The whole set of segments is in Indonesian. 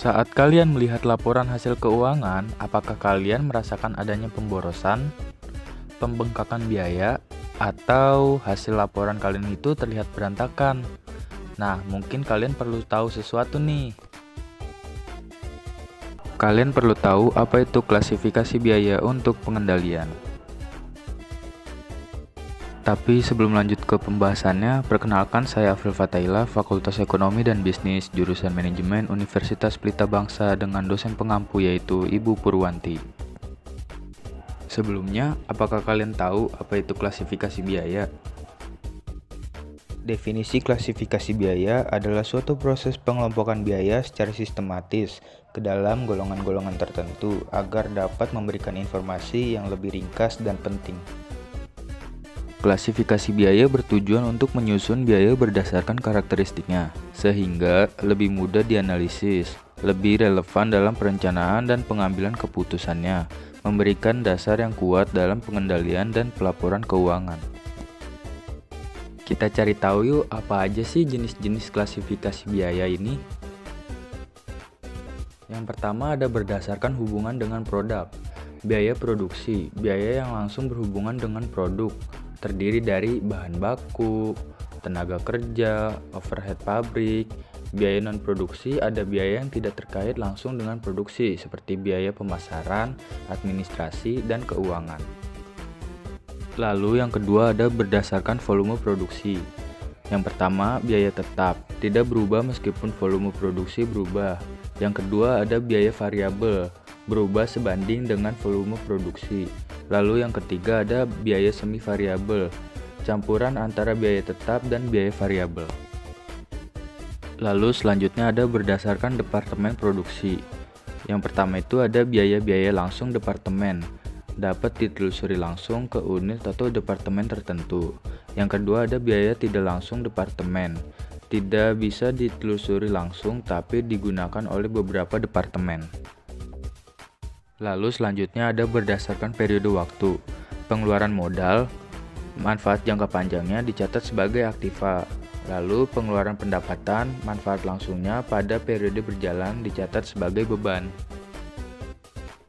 Saat kalian melihat laporan hasil keuangan, apakah kalian merasakan adanya pemborosan, pembengkakan biaya, atau hasil laporan kalian itu terlihat berantakan? Nah, mungkin kalian perlu tahu sesuatu nih. Kalian perlu tahu apa itu klasifikasi biaya untuk pengendalian. Tapi sebelum lanjut ke pembahasannya, perkenalkan saya Afril Fathaillah, Fakultas Ekonomi dan Bisnis, jurusan Manajemen Universitas Pelita Bangsa dengan dosen pengampu yaitu Ibu Purwanti. Sebelumnya, apakah kalian tahu apa itu klasifikasi biaya? Definisi klasifikasi biaya adalah suatu proses pengelompokan biaya secara sistematis ke dalam golongan-golongan tertentu agar dapat memberikan informasi yang lebih ringkas dan penting. Klasifikasi biaya bertujuan untuk menyusun biaya berdasarkan karakteristiknya, sehingga lebih mudah dianalisis, lebih relevan dalam perencanaan dan pengambilan keputusannya, memberikan dasar yang kuat dalam pengendalian dan pelaporan keuangan. Kita cari tahu yuk, apa aja sih jenis-jenis klasifikasi biaya ini? Yang pertama ada berdasarkan hubungan dengan produk. Biaya produksi, biaya yang langsung berhubungan dengan produk, terdiri dari bahan baku, tenaga kerja, overhead pabrik. Biaya non-produksi ada biaya yang tidak terkait langsung dengan produksi, seperti biaya pemasaran, administrasi, dan keuangan. Lalu yang kedua ada berdasarkan volume produksi. Yang pertama, biaya tetap, tidak berubah meskipun volume produksi berubah. Yang kedua ada biaya variabel, berubah sebanding dengan volume produksi. Lalu yang ketiga ada biaya semi variabel, campuran antara biaya tetap dan biaya variabel. Lalu selanjutnya ada berdasarkan departemen produksi. Yang pertama itu ada biaya-biaya langsung departemen, dapat ditelusuri langsung ke unit atau departemen tertentu. Yang kedua ada biaya tidak langsung departemen, tidak bisa ditelusuri langsung tapi digunakan oleh beberapa departemen. Lalu selanjutnya ada berdasarkan periode waktu. Pengeluaran modal, manfaat jangka panjangnya dicatat sebagai aktiva. Lalu pengeluaran pendapatan, manfaat langsungnya pada periode berjalan dicatat sebagai beban.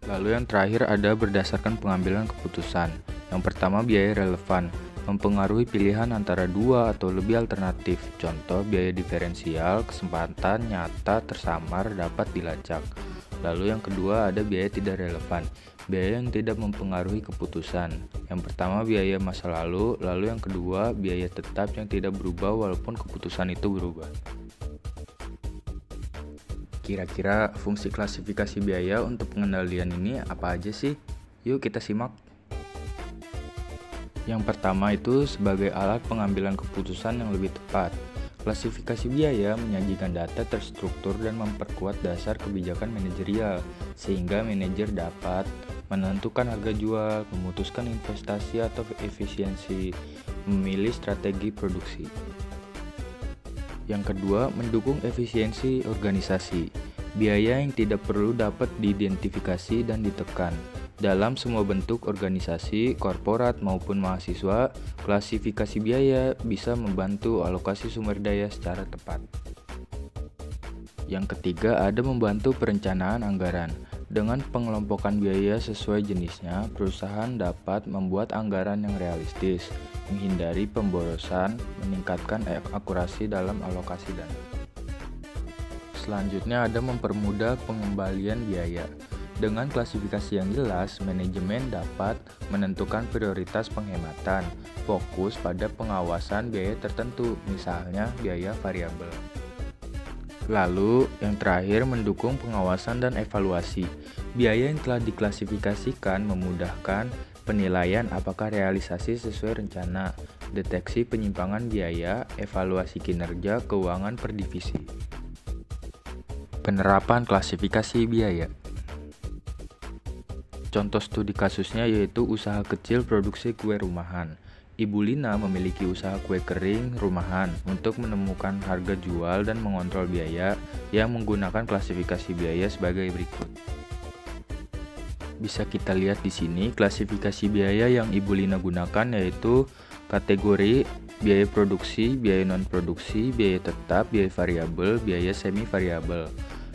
Lalu yang terakhir ada berdasarkan pengambilan keputusan. Yang pertama biaya relevan, mempengaruhi pilihan antara dua atau lebih alternatif. Contoh biaya diferensial, kesempatan nyata tersamar dapat dilacak. Lalu yang kedua ada biaya tidak relevan, biaya yang tidak mempengaruhi keputusan. Yang pertama biaya masa lalu yang kedua biaya tetap yang tidak berubah walaupun keputusan itu berubah. Kira-kira fungsi klasifikasi biaya untuk pengendalian ini apa aja sih? Yuk kita simak. Yang pertama itu sebagai alat pengambilan keputusan yang lebih tepat. Klasifikasi biaya menyajikan data terstruktur dan memperkuat dasar kebijakan manajerial, sehingga manajer dapat menentukan harga jual, memutuskan investasi atau efisiensi, memilih strategi produksi. Yang kedua, mendukung efisiensi organisasi. Biaya yang tidak perlu dapat diidentifikasi dan ditekan. Dalam semua bentuk organisasi, korporat maupun mahasiswa, klasifikasi biaya bisa membantu alokasi sumber daya secara tepat. Yang ketiga, ada membantu perencanaan anggaran. Dengan pengelompokan biaya sesuai jenisnya, perusahaan dapat membuat anggaran yang realistis, menghindari pemborosan, meningkatkan akurasi dalam alokasi dana. Selanjutnya ada mempermudah pengembalian biaya. Dengan klasifikasi yang jelas, manajemen dapat menentukan prioritas penghematan, fokus pada pengawasan biaya tertentu, misalnya biaya variabel. Lalu, yang terakhir mendukung pengawasan dan evaluasi. Biaya yang telah diklasifikasikan memudahkan penilaian apakah realisasi sesuai rencana, deteksi penyimpangan biaya, evaluasi kinerja keuangan per divisi. Penerapan klasifikasi biaya. Contoh studi kasusnya yaitu usaha kecil produksi kue rumahan. Ibu Lina memiliki usaha kue kering rumahan untuk menemukan harga jual dan mengontrol biaya yang menggunakan klasifikasi biaya sebagai berikut. Bisa kita lihat di sini klasifikasi biaya yang Ibu Lina gunakan yaitu kategori biaya produksi, biaya non-produksi, biaya tetap, biaya variabel, biaya semi variabel.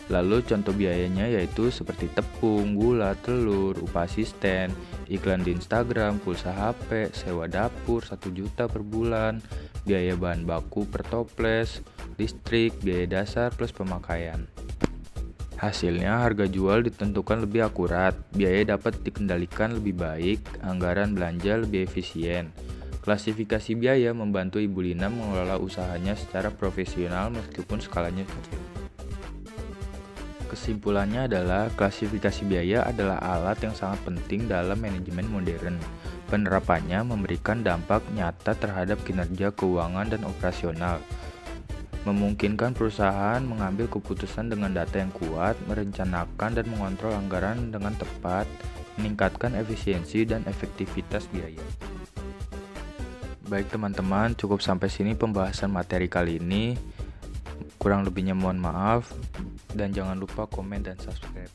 Lalu contoh biayanya yaitu seperti tepung, gula, telur, upah asisten, iklan di Instagram, pulsa HP, sewa dapur 1 juta per bulan, biaya bahan baku per toples, listrik, biaya dasar plus pemakaian. Hasilnya harga jual ditentukan lebih akurat, biaya dapat dikendalikan lebih baik, anggaran belanja lebih efisien. Klasifikasi biaya membantu Ibu Lina mengelola usahanya secara profesional meskipun skalanya kecil. Kesimpulannya adalah klasifikasi biaya adalah alat yang sangat penting dalam manajemen modern. Penerapannya memberikan dampak nyata terhadap kinerja keuangan dan operasional, memungkinkan perusahaan mengambil keputusan dengan data yang kuat, merencanakan dan mengontrol anggaran dengan tepat, meningkatkan efisiensi dan efektivitas biaya. Baik teman-teman, cukup sampai sini pembahasan materi kali ini. Kurang lebihnya mohon maaf, dan jangan lupa komen dan subscribe.